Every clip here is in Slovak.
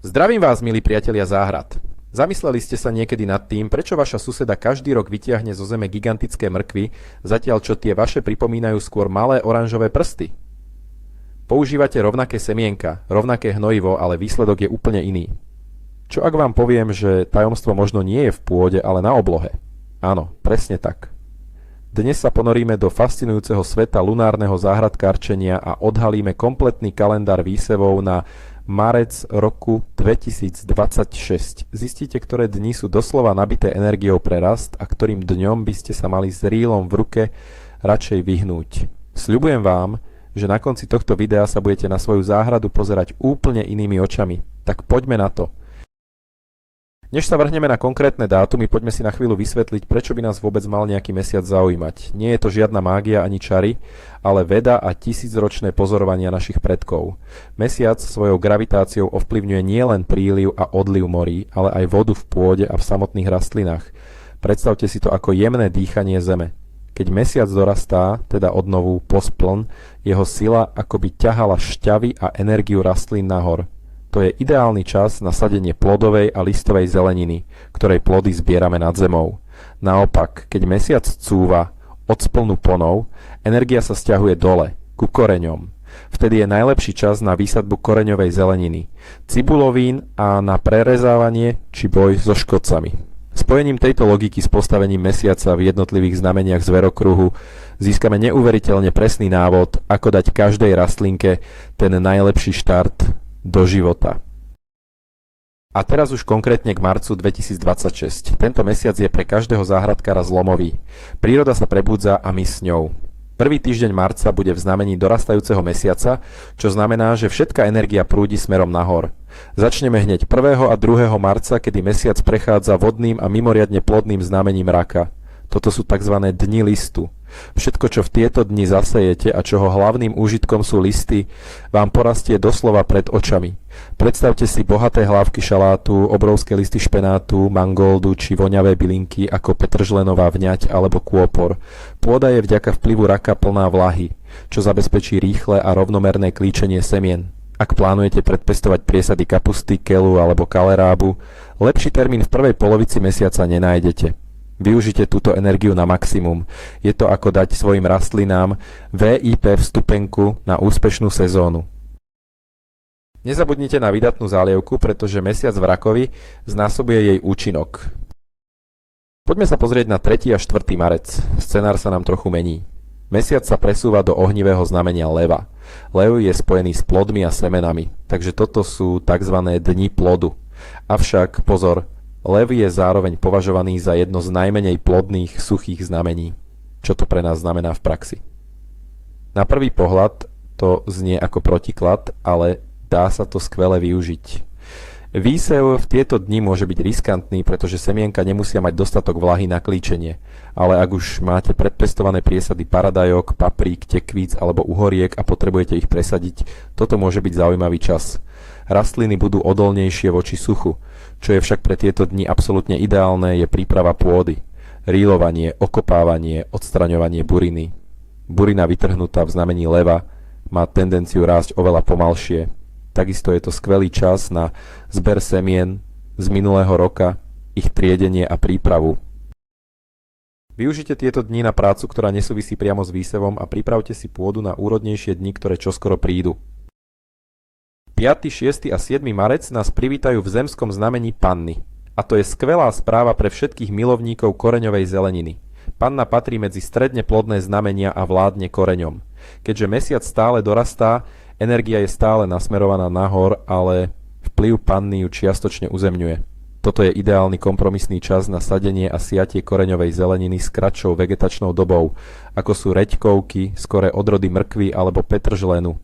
Zdravím vás, milí priatelia záhrad. Zamysleli ste sa niekedy nad tým, prečo vaša suseda každý rok vytiahne zo zeme gigantické mrkvy, zatiaľ čo tie vaše pripomínajú skôr malé oranžové prsty? Používate rovnaké semienka, rovnaké hnojivo, ale výsledok je úplne iný. Čo ak vám poviem, že tajomstvo možno nie je v pôde, ale na oblohe? Áno, presne tak. Dnes sa ponoríme do fascinujúceho sveta lunárneho záhradkárčenia a odhalíme kompletný kalendár výsevov na marec roku 2026. Zistíte, ktoré dni sú doslova nabité energiou pre rast a ktorým dňom by ste sa mali s rýlom v ruke radšej vyhnúť. Sľubujem vám, že na konci tohto videa sa budete na svoju záhradu pozerať úplne inými očami. Tak poďme na to. Než sa vrhneme na konkrétne dátumy, poďme si na chvíľu vysvetliť, prečo by nás vôbec mal nejaký mesiac zaujímať. Nie je to žiadna mágia ani čary, ale veda a tisícročné pozorovania našich predkov. Mesiac svojou gravitáciou ovplyvňuje nielen príliv a odliv morí, ale aj vodu v pôde a v samotných rastlinách. Predstavte si to ako jemné dýchanie Zeme. Keď mesiac dorastá, teda odnovu pospln, jeho sila akoby ťahala šťavy a energiu rastlín nahor. To je ideálny čas na sadenie plodovej a listovej zeleniny, ktorej plody zbierame nad zemou. Naopak, keď mesiac cúva od splnu ponov, energia sa sťahuje dole, ku koreňom. Vtedy je najlepší čas na výsadbu koreňovej zeleniny, cibulovín a na prerezávanie či boj so škodcami. Spojením tejto logiky s postavením mesiaca v jednotlivých znameniach zverokruhu získame neuveriteľne presný návod, ako dať každej rastlinke ten najlepší štart do života. A teraz už konkrétne k marcu 2026. Tento mesiac je pre každého záhradkára zlomový. Príroda sa prebudza a my s ňou. Prvý týždeň marca bude v znamení dorastajúceho mesiaca, čo znamená, že všetká energia prúdi smerom nahor. Začneme hneď 1. a 2. marca, kedy mesiac prechádza vodným a mimoriadne plodným znamením raka. Toto sú tzv. Dni listu. Všetko, čo v tieto dni zasejete a čoho hlavným úžitkom sú listy, vám porastie doslova pred očami. Predstavte si bohaté hlávky šalátu, obrovské listy špenátu, mangoldu či voňavé bylinky ako petržlenová vňať alebo kôpor. Pôda je vďaka vplyvu raka plná vlahy, čo zabezpečí rýchle a rovnomerné klíčenie semien. Ak plánujete predpestovať priesady kapusty, kelu alebo kalerábu, lepší termín v prvej polovici mesiaca nenájdete. Využite túto energiu na maximum. Je to ako dať svojim rastlinám VIP vstupenku na úspešnú sezónu. Nezabudnite na vydatnú zálievku, pretože mesiac v rakovi znásobuje jej účinok. Poďme sa pozrieť na 3. a 4. marec. Scenár sa nám trochu mení. Mesiac sa presúva do ohnivého znamenia leva. Lev je spojený s plodmi a semenami, takže toto sú tzv. Dni plodu. Avšak pozor, lev je zároveň považovaný za jedno z najmenej plodných suchých znamení. Čo to pre nás znamená v praxi? Na prvý pohľad to znie ako protiklad, ale dá sa to skvele využiť. Výsev v tieto dni môže byť riskantný, pretože semienka nemusia mať dostatok vlahy na klíčenie. Ale ak už máte predpestované priesady paradajok, paprík, tekvíc alebo uhoriek a potrebujete ich presadiť, toto môže byť zaujímavý čas. Rastliny budú odolnejšie voči suchu. Čo je však pre tieto dni absolútne ideálne, je príprava pôdy. Rýlovanie, okopávanie, odstraňovanie buriny. Burina vytrhnutá v znamení leva má tendenciu rásť oveľa pomalšie. Takisto je to skvelý čas na zber semien z minulého roka, ich triedenie a prípravu. Využite tieto dni na prácu, ktorá nesúvisí priamo s výsevom a pripravte si pôdu na úrodnejšie dni, ktoré čoskoro prídu. 5., 6. a 7. marec nás privítajú v zemskom znamení Panny. A to je skvelá správa pre všetkých milovníkov koreňovej zeleniny. Panna patrí medzi stredne plodné znamenia a vládne koreňom. Keďže mesiac stále dorastá, energia je stále nasmerovaná nahor, ale vplyv Panny ju čiastočne uzemňuje. Toto je ideálny kompromisný čas na sadenie a siatie koreňovej zeleniny s kratšou vegetačnou dobou, ako sú reďkovky, skoré odrody mrkvy alebo petržlenu.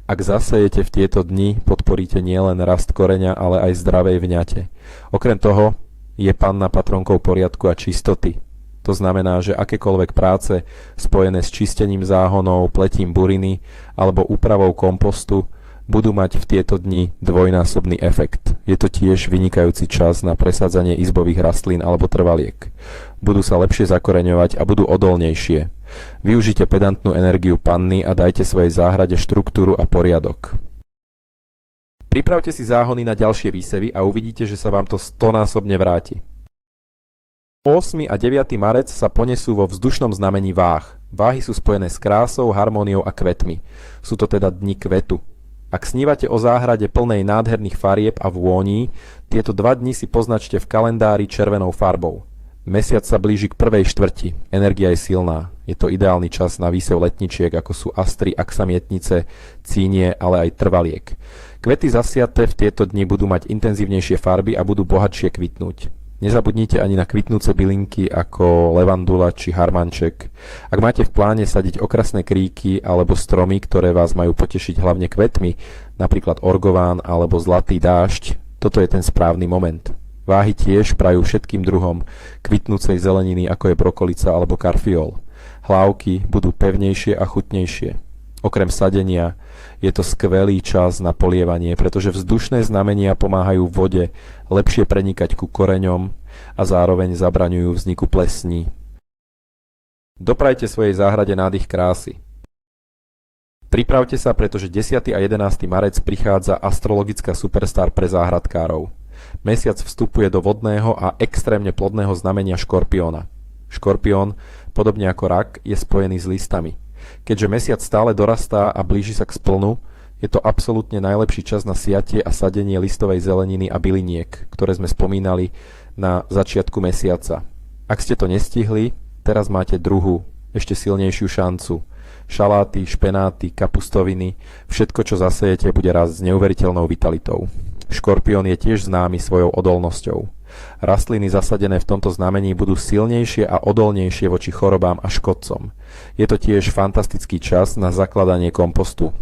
Ak zasejete v tieto dni, podporíte nielen rast koreňa, ale aj zdravej vňate. Okrem toho je Panna patronkou poriadku a čistoty. To znamená, že akékoľvek práce spojené s čistením záhonov, pletím buriny alebo úpravou kompostu budú mať v tieto dni dvojnásobný efekt. Je to tiež vynikajúci čas na presadzanie izbových rastlín alebo trvaliek. Budú sa lepšie zakoreňovať a budú odolnejšie. Využite pedantnú energiu Panny a dajte svojej záhrade štruktúru a poriadok. Pripravte si záhony na ďalšie výsevy a uvidíte, že sa vám to 100-násobne vráti. 8. a 9. marec sa ponesú vo vzdušnom znamení váh. Váhy sú spojené s krásou, harmóniou a kvetmi. Sú to teda dni kvetu. Ak snívate o záhrade plnej nádherných farieb a vôní, tieto 2 dni si poznačte v kalendári červenou farbou. Mesiac sa blíži k prvej štvrti. Energia je silná. Je to ideálny čas na výsev letničiek, ako sú astry, aksamietnice, cínie, ale aj trvaliek. Kvety zasiaté v tieto dni budú mať intenzívnejšie farby a budú bohatšie kvitnúť. Nezabudnite ani na kvitnúce bylinky ako levandula či harmanček. Ak máte v pláne sadiť okrasné kríky alebo stromy, ktoré vás majú potešiť hlavne kvetmi, napríklad orgován alebo zlatý dážď, toto je ten správny moment. Váhy tiež prajú všetkým druhom kvitnúcej zeleniny, ako je brokolica alebo karfiol. Hlávky budú pevnejšie a chutnejšie. Okrem sadenia je to skvelý čas na polievanie, pretože vzdušné znamenia pomáhajú vode lepšie prenikať ku koreňom a zároveň zabraňujú vzniku plesní. Doprajte svojej záhrade nádych krásy. Pripravte sa, pretože 10. a 11. marec prichádza astrologická superstar pre záhradkárov. Mesiac vstupuje do vodného a extrémne plodného znamenia Škorpióna. Škorpión, podobne ako rak, je spojený s listami. Keďže mesiac stále dorastá a blíži sa k splnu, je to absolútne najlepší čas na siatie a sadenie listovej zeleniny a byliniek, ktoré sme spomínali na začiatku mesiaca. Ak ste to nestihli, teraz máte druhú, ešte silnejšiu šancu. Šaláty, špenáty, kapustoviny, všetko, čo zasejete, bude rásť s neuveriteľnou vitalitou. Škorpión je tiež známy svojou odolnosťou. Rastliny zasadené v tomto znamení budú silnejšie a odolnejšie voči chorobám a škodcom. Je to tiež fantastický čas na zakladanie kompostu.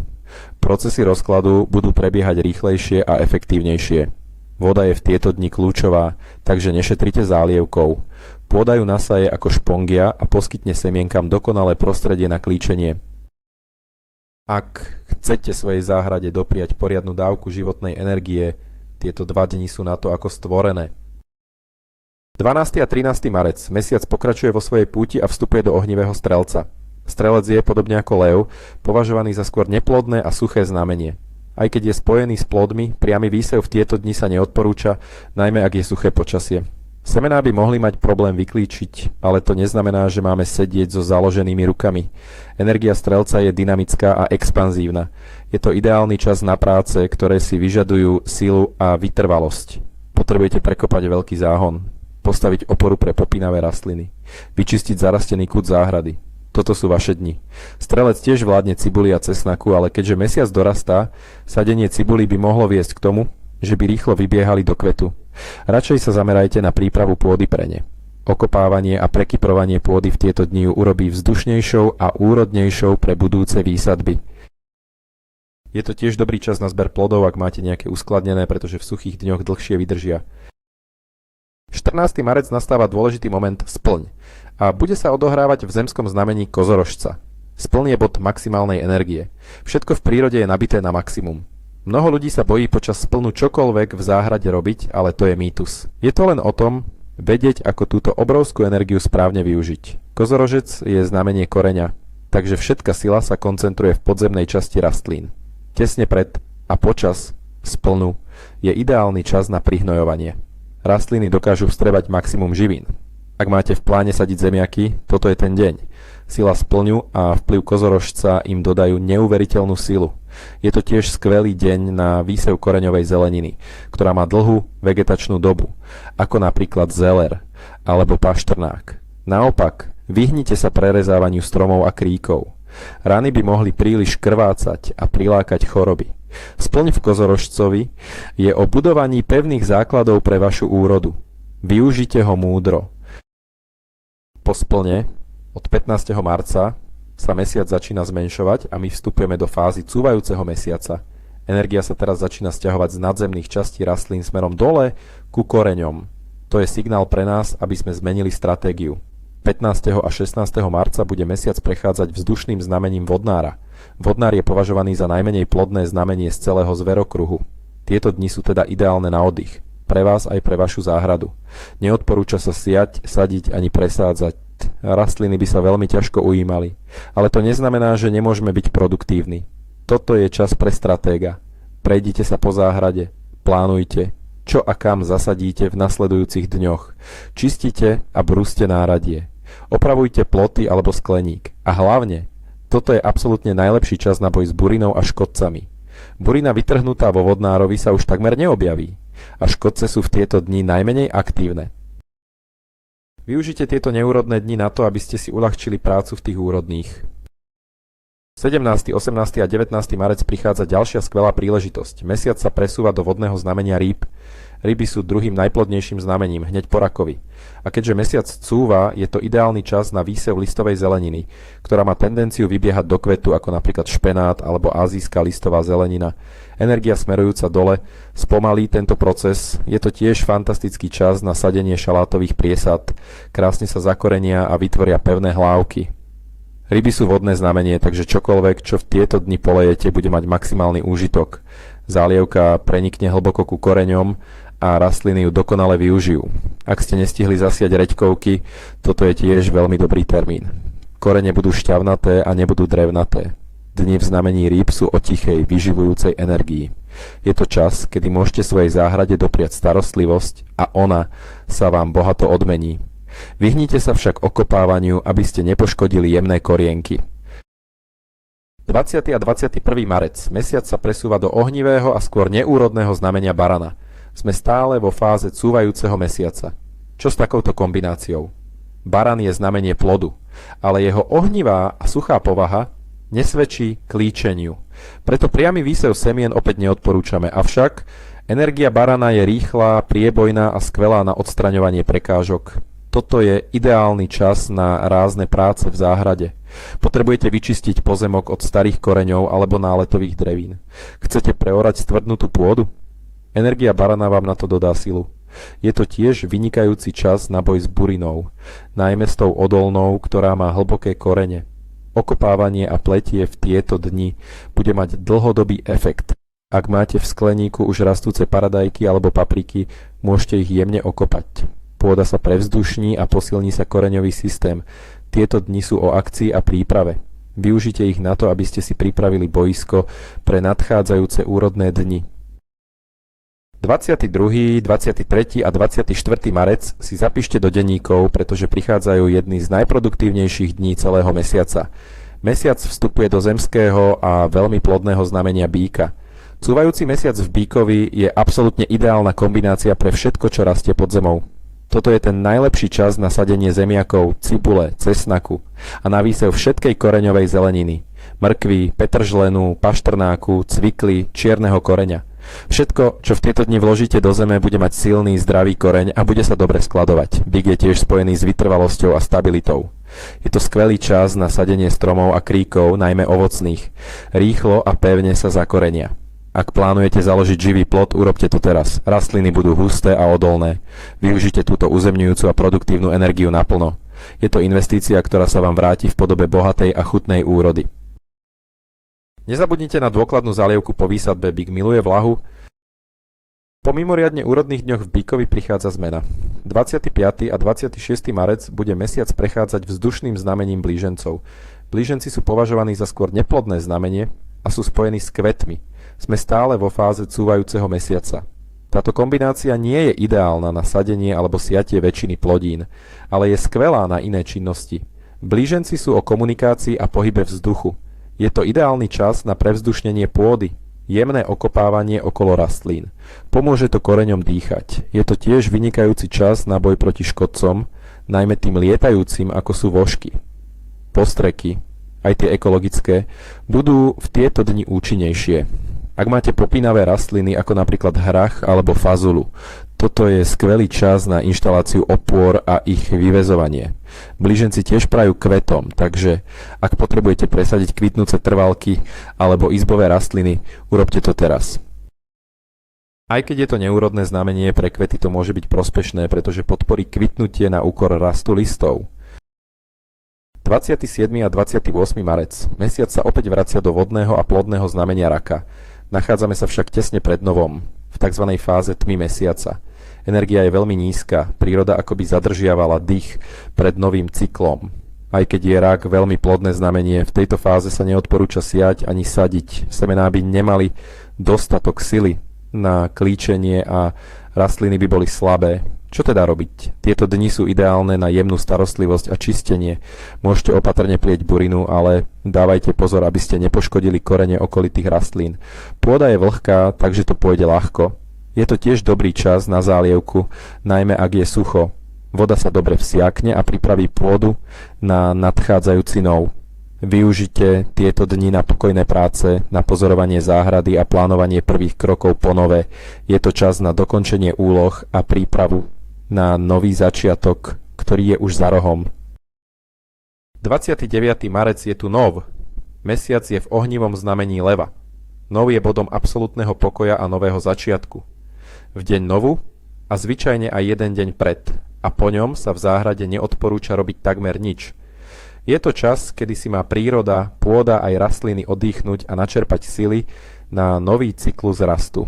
Procesy rozkladu budú prebiehať rýchlejšie a efektívnejšie. Voda je v tieto dni kľúčová, takže nešetrite zálievkou. Pôda ju nasaje ako špongia a poskytne semienkam dokonalé prostredie na klíčenie. Ak chcete svojej záhrade dopriať poriadnu dávku životnej energie, tieto 2 dni sú na to ako stvorené. 12. a 13. marec. Mesiac pokračuje vo svojej púti a vstupuje do ohnivého strelca. Strelec je, podobne ako lev, považovaný za skôr neplodné a suché znamenie. Aj keď je spojený s plodmi, priamy výsev v tieto dni sa neodporúča, najmä ak je suché počasie. Semená by mohli mať problém vyklíčiť, ale to neznamená, že máme sedieť so založenými rukami. Energia strelca je dynamická a expanzívna. Je to ideálny čas na práce, ktoré si vyžadujú silu a vytrvalosť. Potrebujete prekopať veľký záhon, postaviť oporu pre popínavé rastliny, vyčistiť zarastený kút záhrady. Toto sú vaše dni. Strelec tiež vládne cibuli a cesnaku, ale keďže mesiac dorastá, sadenie cibuli by mohlo viesť k tomu, že by rýchlo vybiehali do kvetu. Radšej sa zamerajte na prípravu pôdy pre ne. Okopávanie a prekyprovanie pôdy v tieto dni ju urobí vzdušnejšou a úrodnejšou pre budúce výsadby. Je to tiež dobrý čas na zber plodov, ak máte nejaké uskladnené, pretože v suchých dňoch dlhšie vydržia. 14. marec nastáva dôležitý moment splň a bude sa odohrávať v zemskom znamení kozorožca. Splň je bod maximálnej energie. Všetko v prírode je nabité na maximum. Mnoho ľudí sa bojí počas splnu čokoľvek v záhrade robiť, ale to je mýtus. Je to len o tom, vedieť, ako túto obrovskú energiu správne využiť. Kozorožec je znamenie koreňa, takže všetka sila sa koncentruje v podzemnej časti rastlín. Tesne pred a počas splnu je ideálny čas na prihnojovanie. Rastliny dokážu vstrebať maximum živín. Ak máte v pláne sadiť zemiaky, toto je ten deň. Sila splňu a vplyv kozorožca im dodajú neuveriteľnú silu. Je to tiež skvelý deň na výsev koreňovej zeleniny, ktorá má dlhú vegetačnú dobu, ako napríklad zeler alebo paštrnák. Naopak, vyhnite sa prerezávaniu stromov a kríkov. Rany by mohli príliš krvácať a prilákať choroby. Splň v kozorožcovi je o budovaní pevných základov pre vašu úrodu. Využite ho múdro. Po splne od 15. marca sa mesiac začína zmenšovať a my vstupujeme do fázy cúvajúceho mesiaca. Energia sa teraz začína sťahovať z nadzemných častí rastlín smerom dole ku koreňom. To je signál pre nás, aby sme zmenili stratégiu. 15. a 16. marca bude mesiac prechádzať vzdušným znamením vodnára. Vodnár je považovaný za najmenej plodné znamenie z celého zverokruhu. Tieto dni sú teda ideálne na oddych. Pre vás aj pre vašu záhradu. Neodporúča sa siať, sadiť ani presádzať. Rastliny by sa veľmi ťažko ujímali. Ale to neznamená, že nemôžeme byť produktívni. Toto je čas pre stratéga. Prejdite sa po záhrade, plánujte, čo a kam zasadíte v nasledujúcich dňoch. Čistite a brúste náradie. Opravujte ploty alebo skleník. A hlavne, toto je absolútne najlepší čas na boj s burinou a škodcami. Burina vytrhnutá vo vodnárovi sa už takmer neobjaví. A škodce sú v tieto dni najmenej aktívne. Využite tieto neúrodné dni na to, aby ste si uľahčili prácu v tých úrodných. 17., 18. a 19. marec prichádza ďalšia skvelá príležitosť. Mesiac sa presúva do vodného znamenia rýb. Ryby sú druhým najplodnejším znamením, hneď po rakovi. A keďže mesiac cúva, je to ideálny čas na výsev listovej zeleniny, ktorá má tendenciu vybiehať do kvetu, ako napríklad špenát alebo azijská listová zelenina. Energia smerujúca dole spomalí tento proces. Je to tiež fantastický čas na sadenie šalátových priesad. Krásne sa zakorenia a vytvoria pevné hlávky. Ryby sú vodné znamenie, takže čokoľvek, čo v tieto dni polejete, bude mať maximálny úžitok. Zálievka prenikne hlboko ku koreňom a rastliny ju dokonale využijú. Ak ste nestihli zasiať reďkovky, toto je tiež veľmi dobrý termín. Korene budú šťavnaté a nebudú drevnaté. Dni v znamení rýb sú o tichej, vyživujúcej energii. Je to čas, kedy môžete svojej záhrade dopriať starostlivosť a ona sa vám bohato odmení. Vyhnite sa však okopávaniu, aby ste nepoškodili jemné korienky. 20. a 21. marec. Mesiac sa presúva do ohnivého a skôr neúrodného znamenia barana. Sme stále vo fáze cúvajúceho mesiaca. Čo s takouto kombináciou? Baran je znamenie plodu, ale jeho ohnivá a suchá povaha nesvedčí k líčeniu. Preto priamy výsev semien opäť neodporúčame, avšak energia barana je rýchla, priebojná a skvelá na odstraňovanie prekážok. Toto je ideálny čas na rázne práce v záhrade. Potrebujete vyčistiť pozemok od starých koreňov alebo náletových drevín. Chcete preorať stvrdnutú pôdu? Energia barana vám na to dodá silu. Je to tiež vynikajúci čas na boj s burinou, najmä s tou odolnou, ktorá má hlboké korene. Okopávanie a pletie v tieto dni bude mať dlhodobý efekt. Ak máte v skleníku už rastúce paradajky alebo papriky, môžete ich jemne okopať. Pôda sa prevzdušní a posilní sa koreňový systém. Tieto dni sú o akcii a príprave. Využite ich na to, aby ste si pripravili boisko pre nadchádzajúce úrodné dni. 22., 23. a 24. marec si zapíšte do denníkov, pretože prichádzajú jedny z najproduktívnejších dní celého mesiaca. Mesiac vstupuje do zemského a veľmi plodného znamenia býka. Cúvajúci mesiac v býkovi je absolútne ideálna kombinácia pre všetko, čo rastie pod zemou. Toto je ten najlepší čas na sadenie zemiakov, cibule, cesnaku a na výsev všetkej koreňovej zeleniny. Mrkvy, petržlenu, paštrnáku, cvikly, čierneho koreňa. Všetko, čo v tieto dni vložíte do zeme, bude mať silný, zdravý koreň a bude sa dobre skladovať. Bík je tiež spojený s vytrvalosťou a stabilitou. Je to skvelý čas na sadenie stromov a kríkov, najmä ovocných. Rýchlo a pevne sa zakorenia. Ak plánujete založiť živý plod, urobte to teraz. Rastliny budú husté a odolné. Využite túto uzemňujúcu a produktívnu energiu naplno. Je to investícia, ktorá sa vám vráti v podobe bohatej a chutnej úrody. Nezabudnite na dôkladnú zalievku po výsadbe, bík miluje vlahu. Po mimoriadne úrodných dňoch v bíkovi prichádza zmena. 25. a 26. marec bude mesiac prechádzať vzdušným znamením blížencov. Blíženci sú považovaní za skôr neplodné znamenie a sú spojení s kvetmi. Sme stále vo fáze cúvajúceho mesiaca. Táto kombinácia nie je ideálna na sadenie alebo siatie väčšiny plodín, ale je skvelá na iné činnosti. Blíženci sú o komunikácii a pohybe vzduchu. Je to ideálny čas na prevzdušnenie pôdy, jemné okopávanie okolo rastlín. Pomôže to koreňom dýchať. Je to tiež vynikajúci čas na boj proti škodcom, najmä tým lietajúcim, ako sú vožky. Postreky, aj tie ekologické, budú v tieto dni účinnejšie. Ak máte popínavé rastliny ako napríklad hrach alebo fazulu, toto je skvelý čas na inštaláciu opôr a ich vyväzovanie. Blíženci tiež prajú kvetom, takže ak potrebujete presadiť kvitnúce trvalky alebo izbové rastliny, urobte to teraz. Aj keď je to neúrodné znamenie, pre kvety to môže byť prospešné, pretože podporí kvitnutie na úkor rastu listov. 27. a 28. marec. Mesiac sa opäť vracia do vodného a plodného znamenia raka. Nachádzame sa však tesne pred novom, v tzv. Fáze tmy mesiaca. Energia je veľmi nízka, príroda akoby zadržiavala dých pred novým cyklom. Aj keď je rak veľmi plodné znamenie, v tejto fáze sa neodporúča siať ani sadiť. Semená by nemali dostatok sily na klíčenie a rastliny by boli slabé. Čo teda robiť? Tieto dni sú ideálne na jemnú starostlivosť a čistenie. Môžete opatrne plieť burinu, ale dávajte pozor, aby ste nepoškodili korene okolitých rastlín. Pôda je vlhká, takže to pôjde ľahko. Je to tiež dobrý čas na zálievku, najmä ak je sucho. Voda sa dobre vsiakne a pripraví pôdu na nadchádzajúci nov. Využite tieto dni na pokojné práce, na pozorovanie záhrady a plánovanie prvých krokov po nové. Je to čas na dokončenie úloh a prípravu na nový začiatok, ktorý je už za rohom. 29. marec je tu nov. Mesiac je v ohnivom znamení leva. Nov je bodom absolútneho pokoja a nového začiatku. V deň novu a zvyčajne aj jeden deň pred. A po ňom sa v záhrade neodporúča robiť takmer nič. Je to čas, kedy si má príroda, pôda aj rastliny oddychnúť a načerpať sily na nový cyklus rastu.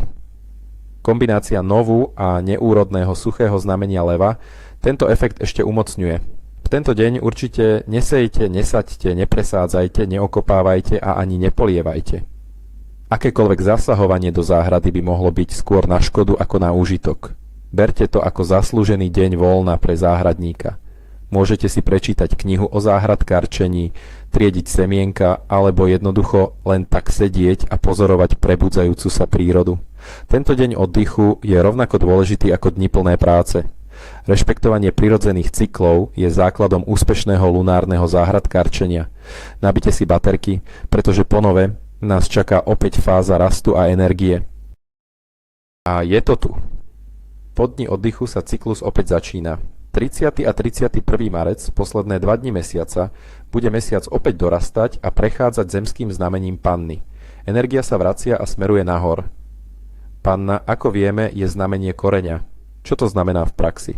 Kombinácia novu a neúrodného suchého znamenia leva tento efekt ešte umocňuje. V tento deň určite nesejte, nesaďte, nepresádzajte, neokopávajte a ani nepolievajte. Akékoľvek zasahovanie do záhrady by mohlo byť skôr na škodu ako na úžitok. Berte to ako zaslúžený deň voľna pre záhradníka. Môžete si prečítať knihu o záhradkárčení, triediť semienka alebo jednoducho len tak sedieť a pozorovať prebudzajúcu sa prírodu. Tento deň oddychu je rovnako dôležitý ako dni plné práce. Rešpektovanie prirodzených cyklov je základom úspešného lunárneho záhradkárčenia. Nabite si baterky, pretože po nové nás čaká opäť fáza rastu a energie. A je to tu. Po dni oddychu sa cyklus opäť začína. 30. a 31. marec, posledné 2 dni mesiaca, bude mesiac opäť dorastať a prechádzať zemským znamením Panny. Energia sa vracia a smeruje nahor. Panna, ako vieme, je znamenie koreňa. Čo to znamená v praxi?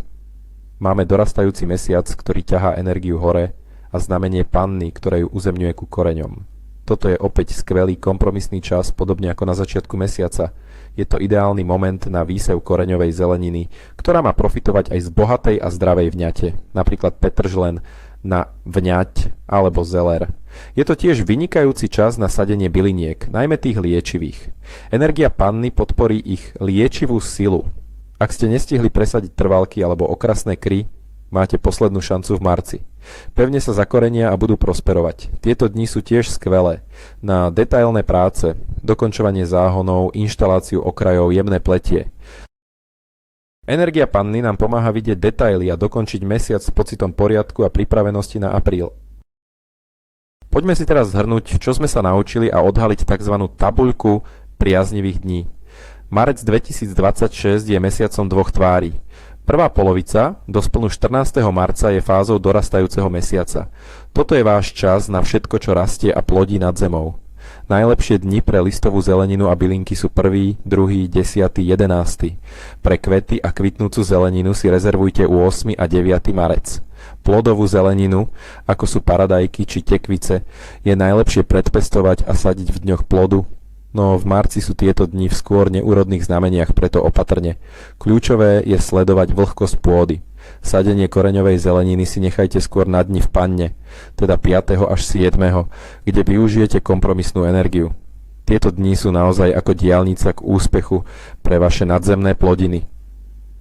Máme dorastajúci mesiac, ktorý ťahá energiu hore a znamenie Panny, ktoré ju uzemňuje ku koreňom. Toto je opäť skvelý kompromisný čas, podobne ako na začiatku mesiaca. Je to ideálny moment na výsev koreňovej zeleniny, ktorá má profitovať aj z bohatej a zdravej vňate, napríklad petržlen na vňať alebo zeler. Je to tiež vynikajúci čas na sadenie byliniek, najmä tých liečivých. Energia Panny podporí ich liečivú silu. Ak ste nestihli presadiť trvalky alebo okrasné kry, máte poslednú šancu v marci. Pevne sa zakorenia a budú prosperovať. Tieto dni sú tiež skvelé na detailné práce, dokončovanie záhonov, inštaláciu okrajov, jemné pletie. Energia Panny nám pomáha vidieť detaily a dokončiť mesiac s pocitom poriadku a pripravenosti na apríl. Poďme si teraz zhrnúť, čo sme sa naučili a odhaliť tzv. Tabuľku priaznivých dní. Marec 2026 je mesiacom dvoch tvári. Prvá polovica, do splnu 14. marca, je fázou dorastajúceho mesiaca. Toto je váš čas na všetko, čo rastie a plodí nad zemou. Najlepšie dni pre listovú zeleninu a bylinky sú 1., 2., 10., 11. Pre kvety a kvitnúcu zeleninu si rezervujte 8. a 9. marec. Plodovú zeleninu, ako sú paradajky či tekvice, je najlepšie predpestovať a sadiť v dňoch plodu, no v marci sú tieto dni v skôr neúrodných znameniach, preto opatrne. Kľúčové je sledovať vlhkosť pôdy. Sadenie koreňovej zeleniny si nechajte skôr na dni v panne, teda 5. až 7., kde využijete kompromisnú energiu. Tieto dni sú naozaj ako diaľnica k úspechu pre vaše nadzemné plodiny.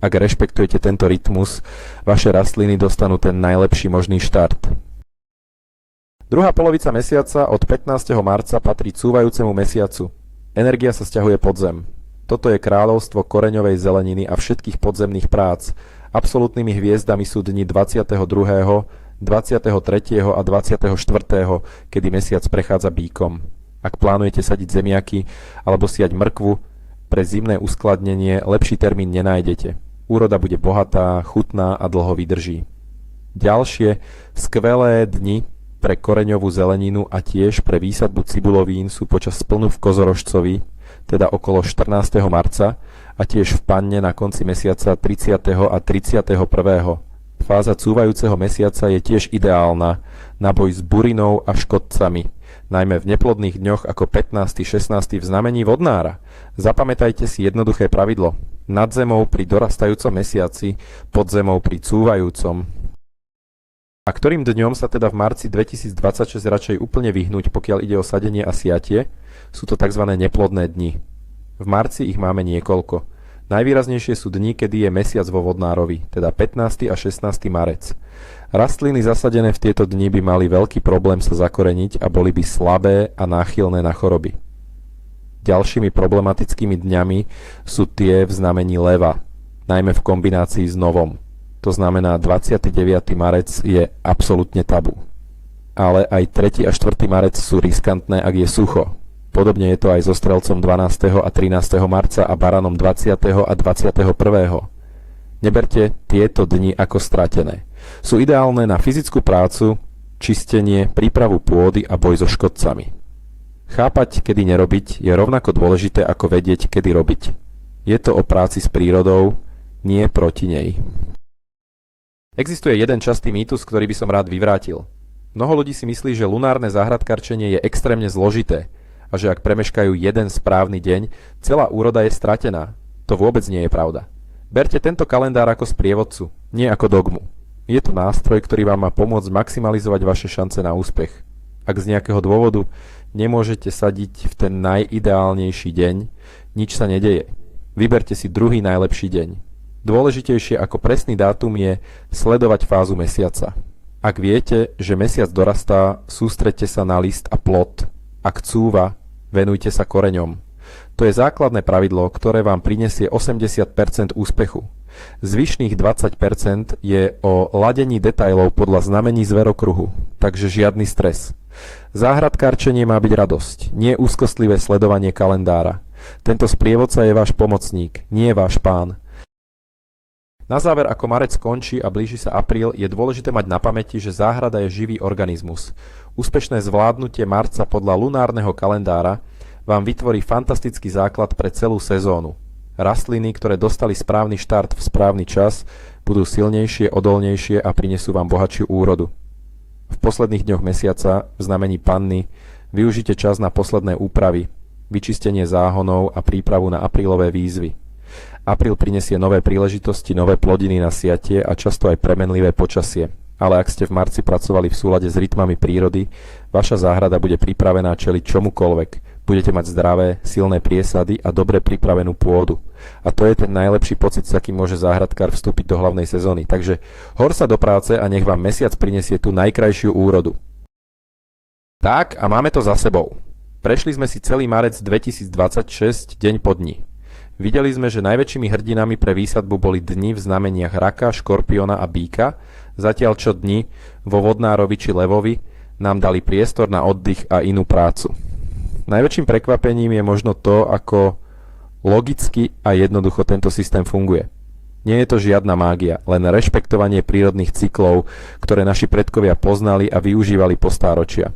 Ak rešpektujete tento rytmus, vaše rastliny dostanú ten najlepší možný štart. Druhá polovica mesiaca od 15. marca patrí cúvajúcemu mesiacu. Energia sa sťahuje pod zem. Toto je kráľovstvo koreňovej zeleniny a všetkých podzemných prác. Absolútnymi hviezdami sú dni 22., 23. a 24., kedy mesiac prechádza bíkom. Ak plánujete sadiť zemiaky alebo siať mrkvu, pre zimné uskladnenie lepší termín nenájdete. Úroda bude bohatá, chutná a dlho vydrží. Ďalšie skvelé dni pre koreňovú zeleninu a tiež pre výsadbu cibulovín sú počas splnu v Kozorožcovi, teda okolo 14. marca, a tiež v panne na konci mesiaca 30. a 31. Fáza cúvajúceho mesiaca je tiež ideálna na boj s burinou a škodcami, najmä v neplodných dňoch ako 15. 16. v znamení vodnára. Zapamätajte si jednoduché pravidlo. Nad zemou pri dorastajúcom mesiaci, pod zemou pri cúvajúcom. A ktorým dňom sa teda v marci 2026 radšej úplne vyhnúť, pokiaľ ide o sadenie a siatie? Sú to tzv. Neplodné dni. V marci ich máme niekoľko. Najvýraznejšie sú dni, kedy je mesiac vo vodnárovi, teda 15. a 16. marec. Rastliny zasadené v tieto dni by mali veľký problém sa zakoreniť a boli by slabé a náchylné na choroby. Ďalšími problematickými dňami sú tie v znamení leva, najmä v kombinácii s novom. To znamená 29. marec je absolútne tabu. Ale aj 3. a 4. marec sú riskantné, ak je sucho. Podobne je to aj so strelcom 12. a 13. marca a baranom 20. a 21. Neberte tieto dni ako stratené. Sú ideálne na fyzickú prácu, čistenie, prípravu pôdy a boj so škodcami. Chápať, kedy nerobiť, je rovnako dôležité ako vedieť, kedy robiť. Je to o práci s prírodou, nie proti nej. Existuje jeden častý mýtus, ktorý by som rád vyvrátil. Mnoho ľudí si myslí, že lunárne záhradkarčenie je extrémne zložité a že ak premeškajú jeden správny deň, celá úroda je stratená. To vôbec nie je pravda. Berte tento kalendár ako sprievodcu, nie ako dogmu. Je to nástroj, ktorý vám má pomôcť maximalizovať vaše šance na úspech. Ak z nejakého dôvodu nemôžete sadiť v ten najideálnejší deň, nič sa nedeje. Vyberte si druhý najlepší deň. Dôležitejšie ako presný dátum je sledovať fázu mesiaca. Ak viete, že mesiac dorastá, sústreďte sa na list a plod. Ak cúva, venujte sa koreňom. To je základné pravidlo, ktoré vám prinesie 80% úspechu. Zvyšných 20% je o ladení detailov podľa znamení zverokruhu, takže žiadny stres. Záhradkárčenie má byť radosť, nie úzkostlivé sledovanie kalendára. Tento sprievodca je váš pomocník, nie váš pán. Na záver, ako marec končí a blíži sa apríl, je dôležité mať na pamäti, že záhrada je živý organizmus. Úspešné zvládnutie marca podľa lunárneho kalendára vám vytvorí fantastický základ pre celú sezónu. Rastliny, ktoré dostali správny štart v správny čas, budú silnejšie, odolnejšie a prinesú vám bohatšiu úrodu. V posledných dňoch mesiaca, v znamení Panny, využite čas na posledné úpravy, vyčistenie záhonov a prípravu na aprílové výzvy. Apríl prinesie nové príležitosti, nové plodiny na siatie a často aj premenlivé počasie. Ale ak ste v marci pracovali v súlade s rytmami prírody, vaša záhrada bude pripravená čeliť čomukoľvek. Budete mať zdravé, silné priesady a dobre pripravenú pôdu. A to je ten najlepší pocit, s akým môže záhradkár vstúpiť do hlavnej sezóny. Takže hor sa do práce a nech vám mesiac prinesie tú najkrajšiu úrodu. Tak a máme to za sebou. Prešli sme si celý marec 2026 deň po dni. Videli sme, že najväčšími hrdinami pre výsadbu boli dni v znameniach raka, škorpiona a býka, zatiaľ čo dni vo vodnárovi či levovi nám dali priestor na oddych a inú prácu. Najväčším prekvapením je možno to, ako logicky a jednoducho tento systém funguje. Nie je to žiadna mágia, len rešpektovanie prírodných cyklov, ktoré naši predkovia poznali a využívali po stáročia.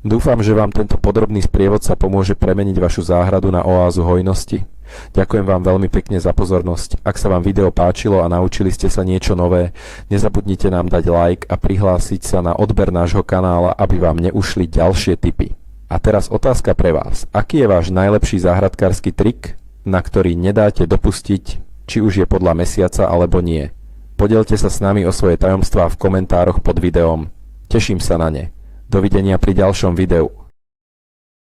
Dúfam, že vám tento podrobný sprievodca pomôže premeniť vašu záhradu na oázu hojnosti. Ďakujem vám veľmi pekne za pozornosť. Ak sa vám video páčilo a naučili ste sa niečo nové, nezabudnite nám dať like a prihlásiť sa na odber nášho kanála, aby vám neušli ďalšie tipy. A teraz otázka pre vás. Aký je váš najlepší záhradkársky trik, na ktorý nedáte dopustiť, či už je podľa mesiaca alebo nie? Podielte sa s nami o svoje tajomstvá v komentároch pod videom. Teším sa na ne. Dovidenia pri ďalšom videu.